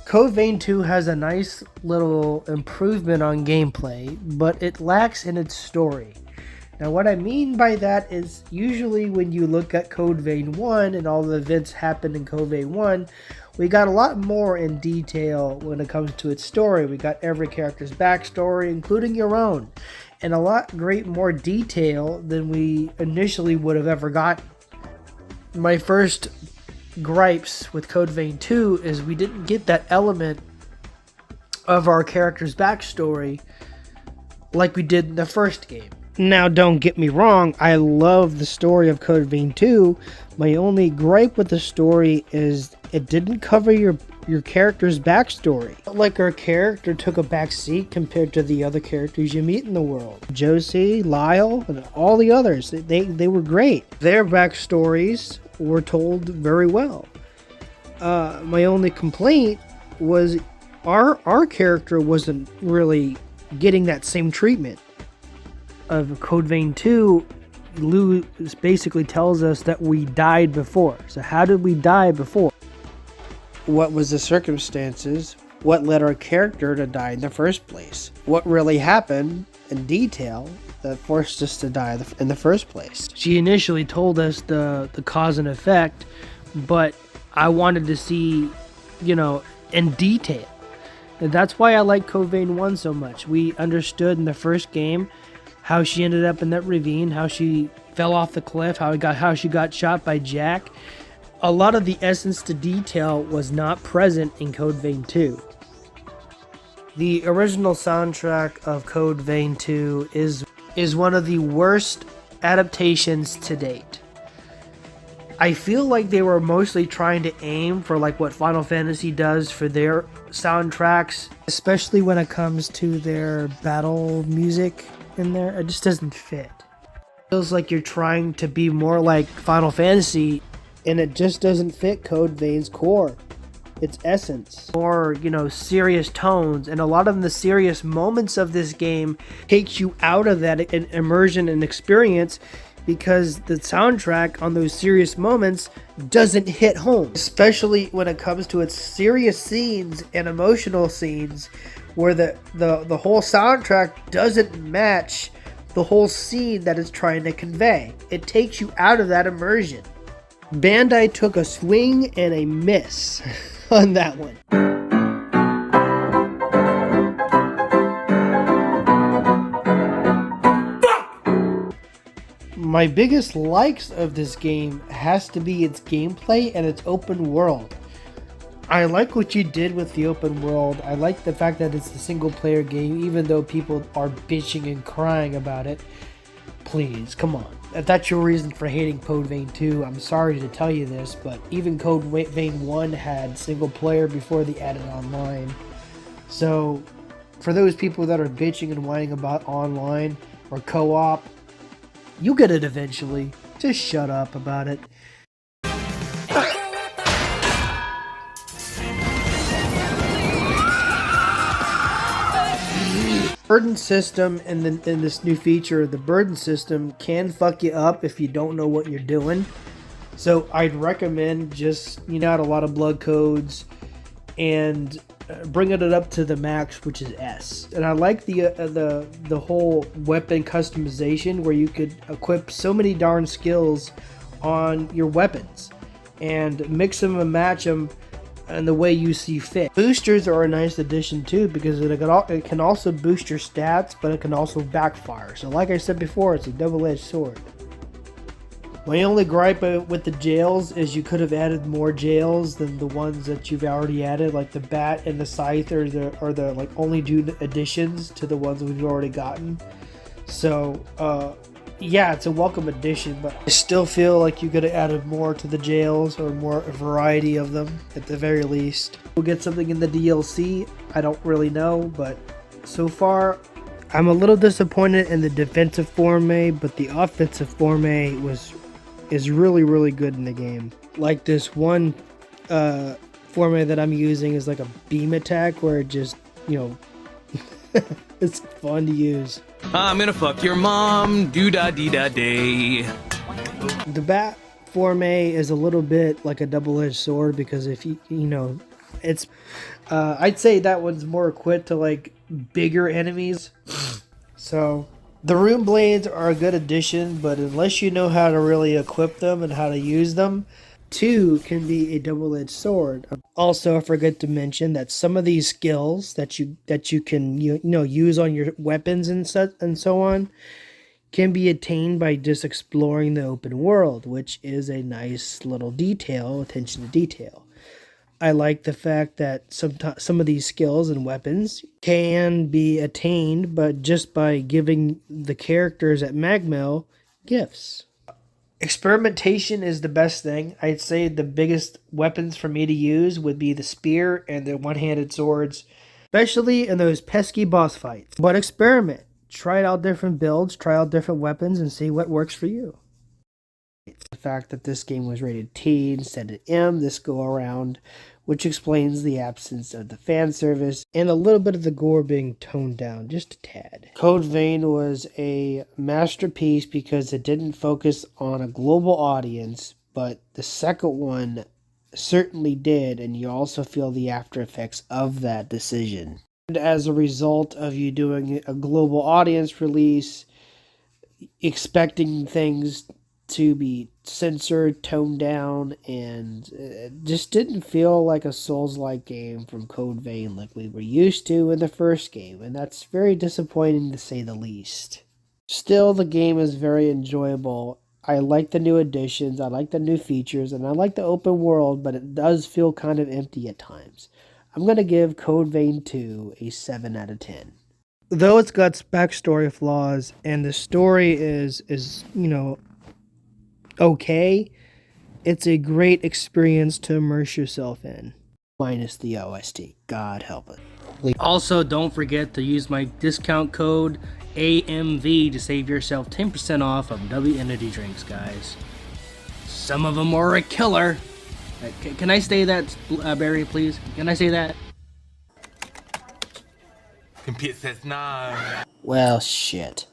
Code Vein 2 has a nice little improvement on gameplay, but it lacks in its story. Now what I mean by that is usually when you look at Code Vein 1 and all the events happened in Code Vein 1, we got a lot more in detail when it comes to its story. We got every character's backstory, including your own, and a lot more detail than we initially would have ever gotten. My first gripes with Code Vein 2 is we didn't get that element of our character's backstory like we did in the first game. Now, don't get me wrong, I love the story of Code Vein 2. My only gripe with the story is it didn't cover your character's backstory. Like our character took a back seat compared to the other characters you meet in the world. Josie, Lyle, and all the others, they were great. Their backstories were told very well. My only complaint was our character wasn't really getting that same treatment. Of Code Vein 2, Lou basically tells us that we died before. So how did we die before? What was the circumstances? What led our character to die in the first place? What really happened in detail that forced us to die in the first place? She initially told us the cause and effect, but I wanted to see, in detail. And that's why I like Code Vein 1 so much. We understood in the first game how she ended up in that ravine, how she fell off the cliff, how she got shot by Jack. A lot of the essence to detail was not present in Code Vein 2. The original soundtrack of Code Vein 2 is one of the worst adaptations to date. I feel like they were mostly trying to aim for like what Final Fantasy does for their soundtracks, especially when it comes to their battle music in there. It just doesn't fit. It feels like you're trying to be more like Final Fantasy, and it just doesn't fit Code Vein's core, its essence. More, serious tones, and a lot of the serious moments of this game takes you out of that immersion and experience because the soundtrack on those serious moments doesn't hit home, especially when it comes to its serious scenes and emotional scenes where the whole soundtrack doesn't match the whole scene that it's trying to convey. It takes you out of that immersion. Bandai took a swing and a miss on that one. My biggest likes of this game has to be its gameplay and its open world. I like what you did with the open world. I like the fact that it's a single player game, even though people are bitching and crying about it. Please, come on. If that's your reason for hating Code Vein 2, I'm sorry to tell you this, but even Code Vein 1 had single player before they added online. So, for those people that are bitching and whining about online or co-op, you get it eventually. Just shut up about it. Burden system in this new feature, the burden system can fuck you up if you don't know what you're doing. So I'd recommend just out a lot of blood codes and bringing it up to the max, which is S. And I like the whole weapon customization where you could equip so many darn skills on your weapons and mix them and match them and the way you see fit. Boosters are a nice addition too because it can also boost your stats, but it can also backfire. So like I said before, it's a double-edged sword. My only gripe with the jails is you could have added more jails than the ones that you've already added, like the Bat and the Scythe are the like only two additions to the ones we've already gotten. So yeah, it's a welcome addition, but I still feel like you could have added more to the jails or more variety of them at the very least. We'll get something in the DLC, I don't really know, but so far I'm a little disappointed in the defensive forme, but the offensive forme is really good in the game. Like this one format that I'm using is like a beam attack where it just, it's fun to use. I'm gonna fuck your mom, do-da-dee-da-day. The bat forme is a little bit like a double-edged sword because if you It's, I'd say that one's more equipped to like bigger enemies. So the rune blades are a good addition, but unless you know how to really equip them and how to use them, two can be a double-edged sword. Also, I forget to mention that some of these skills that you can use on your weapons and so on can be attained by just exploring the open world, which is a nice little detail, attention to detail. I like the fact that some of these skills and weapons can be attained, but just by giving the characters at Magmel gifts. Experimentation is the best thing. I'd say the biggest weapons for me to use would be the spear and the one-handed swords, especially in those pesky boss fights. But experiment. Try out different builds, try out different weapons, and see what works for you. The fact that this game was rated T instead of M this go around, which explains the absence of the fan service and a little bit of the gore being toned down just a tad. Code Vein was a masterpiece because it didn't focus on a global audience, but the second one certainly did, and you also feel the after effects of that decision. And as a result of you doing a global audience release, expecting things to be censored, toned down, and it just didn't feel like a Souls-like game from Code Vein like we were used to in the first game, and that's very disappointing to say the least. Still, the game is very enjoyable. I like the new additions, I like the new features, and I like the open world, but it does feel kind of empty at times. I'm going to give Code Vein 2 a 7 out of 10. Though it's got backstory flaws, and the story is okay, it's a great experience to immerse yourself in. Minus the OST. God help it. Also, don't forget to use my discount code AMV to save yourself 10% off of W Energy drinks, guys. Some of them are a killer. Can I say that, Barry, please? Can I say that? Compute says no. Well, shit.